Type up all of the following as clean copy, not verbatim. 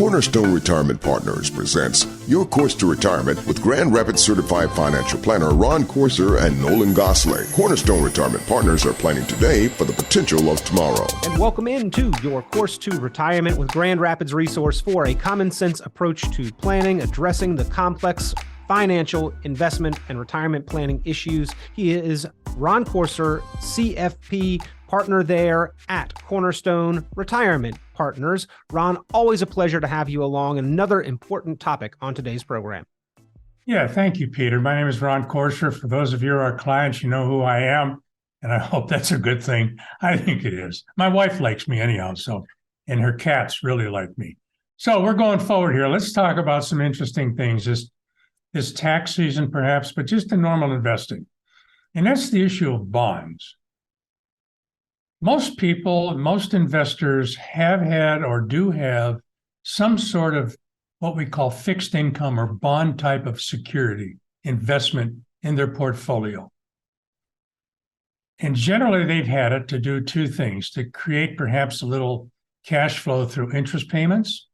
Cornerstone Retirement Partners presents Your Course to Retirement with Grand Rapids Certified Financial Planner Ron Corser and Nolan Gosley. Cornerstone Retirement Partners are planning today for the potential of tomorrow. And welcome into Your Course to Retirement with Grand Rapids Resource for a common sense approach to planning, addressing the complex financial, investment, and retirement planning issues. He is Ron Corser, CFP, partner there at Cornerstone Retirement Partners. Ron, always a pleasure to have you along. Another important topic on today's program. Yeah, thank you, Peter. My name is Ron Corser. For those of you who are our clients, you know who I am, and I hope that's a good thing. I think it is. My wife likes me anyhow, and her cats really like me. So we're going forward here. Let's talk about some interesting things this tax season, perhaps, but just in normal investing. And that's the issue of bonds. Most people, most investors have had or do have some sort of what we call fixed income or bond type of security investment in their portfolio. And generally, they've had it to do two things: to create perhaps a little cash flow through interest payments,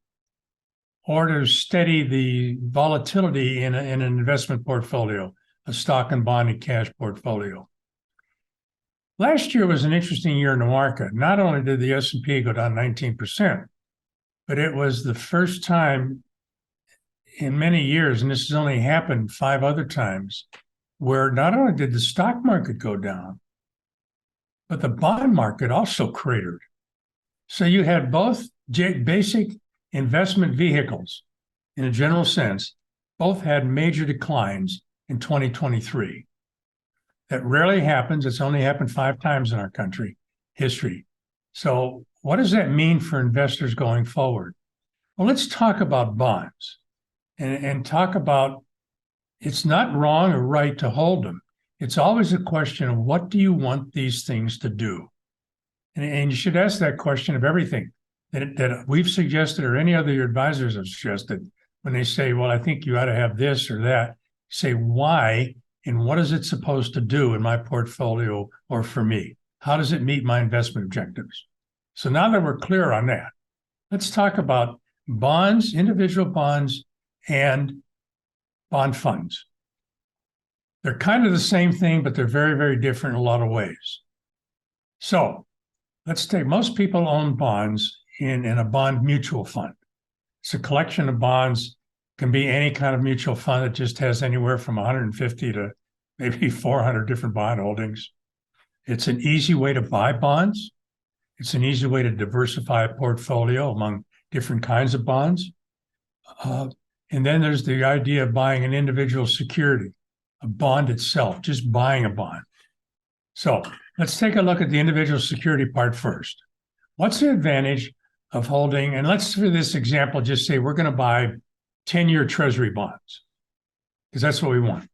or to steady the volatility in an investment portfolio, a stock and bond and cash portfolio. Last year was an interesting year in the market. Not only did the S&P go down 19%, but it was the first time in many years, and this has only happened 5 other times, where not only did the stock market go down, but the bond market also cratered. So you had both basic investment vehicles, in a general sense, both had major declines in 2023. That rarely happens. It's only happened 5 times in our country history. So what does that mean for investors going forward? Well, let's talk about bonds and talk about it's not wrong or right to hold them. It's always a question of what do you want these things to do? And you should ask that question of everything that we've suggested or any other advisors have suggested. When they say, well, I think you ought to have this or that, say why and what is it supposed to do in my portfolio or for me? How does it meet my investment objectives? So now that we're clear on that, let's talk about bonds, individual bonds, and bond funds. They're kind of the same thing, but they're very, very different in a lot of ways. So let's take, most people own bonds in a bond mutual fund. It's a collection of bonds. Can be any kind of mutual fund that just has anywhere from 150 to maybe 400 different bond holdings. It's an easy way to buy bonds. It's an easy way to diversify a portfolio among different kinds of bonds. And then there's the idea of buying an individual security, a bond itself, just buying a bond. So let's take a look at the individual security part first. What's the advantage of holding, and let's, for this example, just say we're going to buy 10-year treasury bonds, because that's what we want.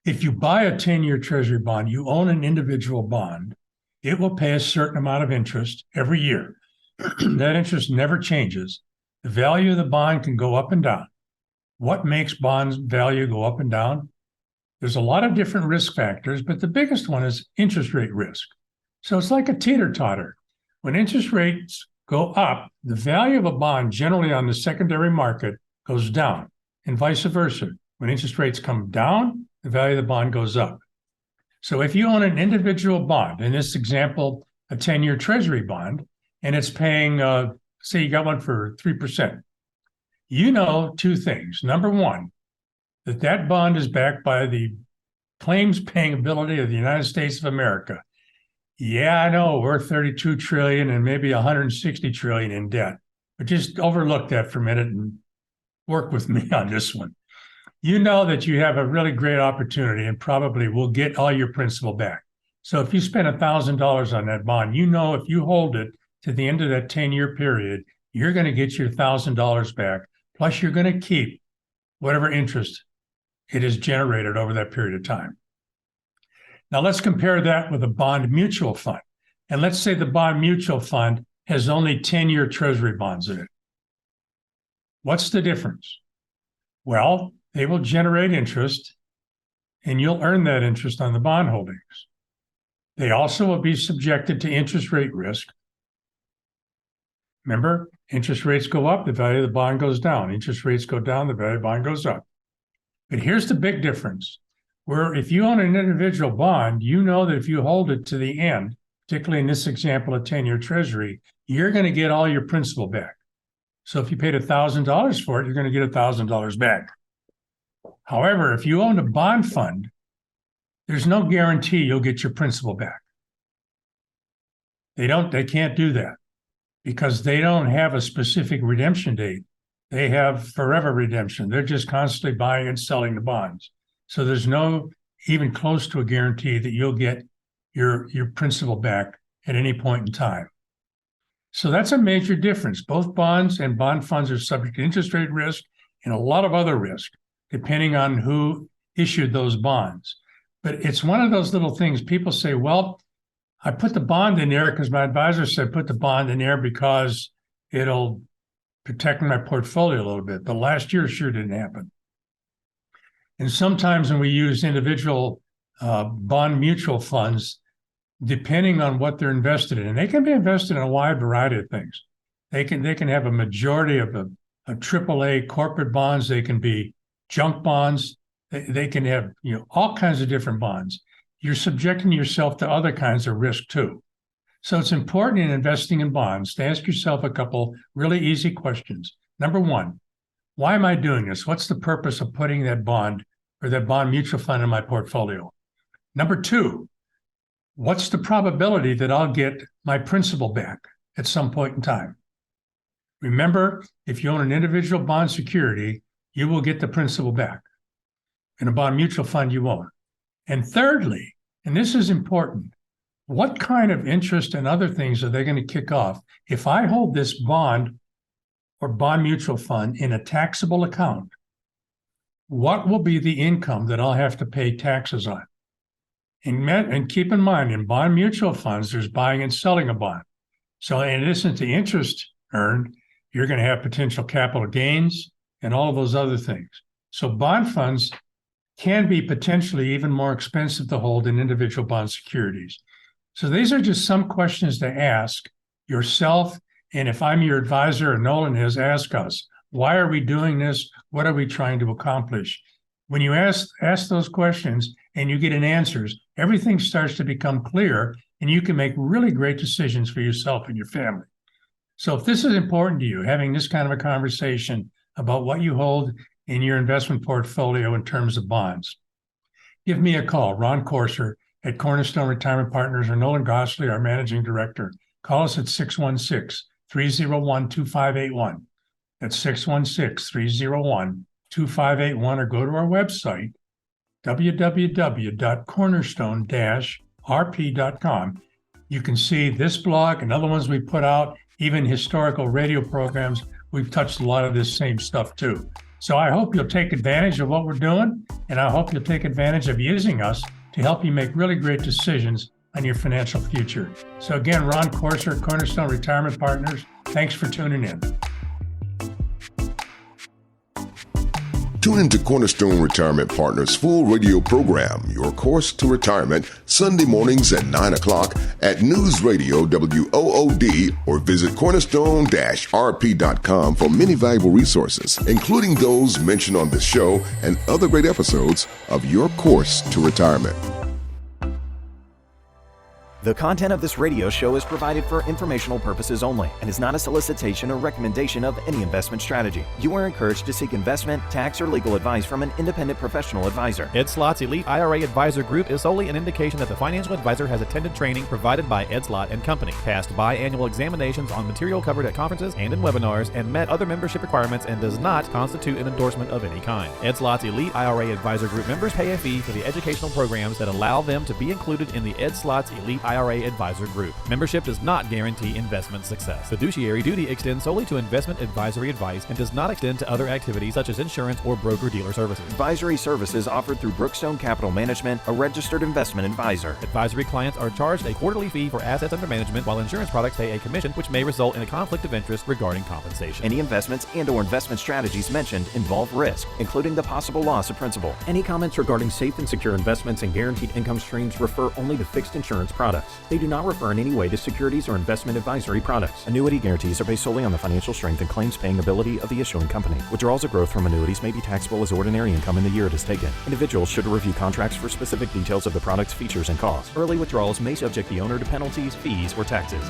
If you buy a 10-year treasury bond, you own an individual bond. It will pay a certain amount of interest every year. That interest never changes. The value of the bond can go up and down. What makes bonds value go up and down? There's a lot of different risk factors, but the biggest one is interest rate risk. So it's like a teeter-totter. When interest rates go up, the value of a bond generally on the secondary market goes down, and vice versa. When interest rates come down, the value of the bond goes up. So if you own an individual bond, in this example, a 10-year treasury bond, and it's paying, say you got one for 3%, you know 2 things. Number one, that bond is backed by the claims paying ability of the United States of America. Yeah, I know we're 32 trillion and maybe 160 trillion in debt, but just overlook that for a minute and work with me on this one. You know that you have a really great opportunity and probably will get all your principal back. So if you spend $1,000 on that bond, you know if you hold it to the end of that 10-year period, you're going to get your $1,000 back, plus you're going to keep whatever interest it has generated over that period of time. Now let's compare that with a bond mutual fund. And let's say the bond mutual fund has only 10-year treasury bonds in it. What's the difference? Well, they will generate interest, and you'll earn that interest on the bond holdings. They also will be subjected to interest rate risk. Remember, interest rates go up, the value of the bond goes down. Interest rates go down, the value of the bond goes up. But here's the big difference. Where if you own an individual bond, you know that if you hold it to the end, particularly in this example, a 10-year treasury, you're going to get all your principal back. So if you paid $1,000 for it, you're going to get $1,000 back. However, if you own a bond fund, there's no guarantee you'll get your principal back. They can't do that because they don't have a specific redemption date. They have forever redemption. They're just constantly buying and selling the bonds. So there's no even close to a guarantee that you'll get your principal back at any point in time. So that's a major difference. Both bonds and bond funds are subject to interest rate risk and a lot of other risk, depending on who issued those bonds. But it's one of those little things. People say, well, I put the bond in there because my advisor said put the bond in there because it'll protect my portfolio a little bit. But last year sure didn't happen. And sometimes when we use individual bond mutual funds, depending on what they're invested in, and they can be invested in a wide variety of things. They can have a majority of a AAA corporate bonds. They can be junk bonds. They can have all kinds of different bonds. You're subjecting yourself to other kinds of risk too. So it's important in investing in bonds to ask yourself a couple really easy questions. Number one, why am I doing this? What's the purpose of putting that bond or that bond mutual fund in my portfolio? Number two, what's the probability that I'll get my principal back at some point in time? Remember, if you own an individual bond security, you will get the principal back. In a bond mutual fund, you won't. And thirdly, and this is important, what kind of interest and other things are they going to kick off if I hold this bond or bond mutual fund in a taxable account? What will be the income that I'll have to pay taxes on? And keep in mind, in bond mutual funds, there's buying and selling a bond. So in addition to interest earned, you're going to have potential capital gains and all of those other things. So bond funds can be potentially even more expensive to hold than individual bond securities. So these are just some questions to ask yourself. And if I'm your advisor, or Nolan is, ask us, why are we doing this? What are we trying to accomplish? When you ask those questions and you get an answers, everything starts to become clear and you can make really great decisions for yourself and your family. So if this is important to you, having this kind of a conversation about what you hold in your investment portfolio in terms of bonds, give me a call, Ron Courser at Cornerstone Retirement Partners, or Nolan Gossley, our managing director. Call us at 616-301-2581. That's 616-301-2581, or go to our website, www.cornerstone-rp.com. You can see this blog and other ones we put out, even historical radio programs. We've touched a lot of this same stuff too. So I hope you'll take advantage of what we're doing, and I hope you'll take advantage of using us to help you make really great decisions on your financial future. So again, Ron Courser, Cornerstone Retirement Partners, thanks for tuning in. Tune into Cornerstone Retirement Partners' full radio program, Your Course to Retirement, Sunday mornings at 9 o'clock at News Radio WOOD, or visit cornerstone-rp.com for many valuable resources, including those mentioned on this show and other great episodes of Your Course to Retirement. The content of this radio show is provided for informational purposes only and is not a solicitation or recommendation of any investment strategy. You are encouraged to seek investment, tax, or legal advice from an independent professional advisor. Ed Slott's Elite IRA Advisor Group is solely an indication that the financial advisor has attended training provided by Ed Slott and Company, passed biannual examinations on material covered at conferences and in webinars, and met other membership requirements, and does not constitute an endorsement of any kind. Ed Slott's Elite IRA Advisor Group members pay a fee for the educational programs that allow them to be included in the Ed Slott's Elite IRA Advisor Group. Membership does not guarantee investment success. Fiduciary duty extends solely to investment advisory advice and does not extend to other activities such as insurance or broker-dealer services. Advisory services offered through Brookstone Capital Management, a registered investment advisor. Advisory clients are charged a quarterly fee for assets under management, while insurance products pay a commission, which may result in a conflict of interest regarding compensation. Any investments and/or investment strategies mentioned involve risk, including the possible loss of principal. Any comments regarding safe and secure investments and guaranteed income streams refer only to fixed insurance products. products. They do not refer in any way to securities or investment advisory products. Annuity guarantees are based solely on the financial strength and claims-paying ability of the issuing company. Withdrawals or growth from annuities may be taxable as ordinary income in the year it is taken. Individuals should review contracts for specific details of the product's features and costs. Early withdrawals may subject the owner to penalties, fees, or taxes.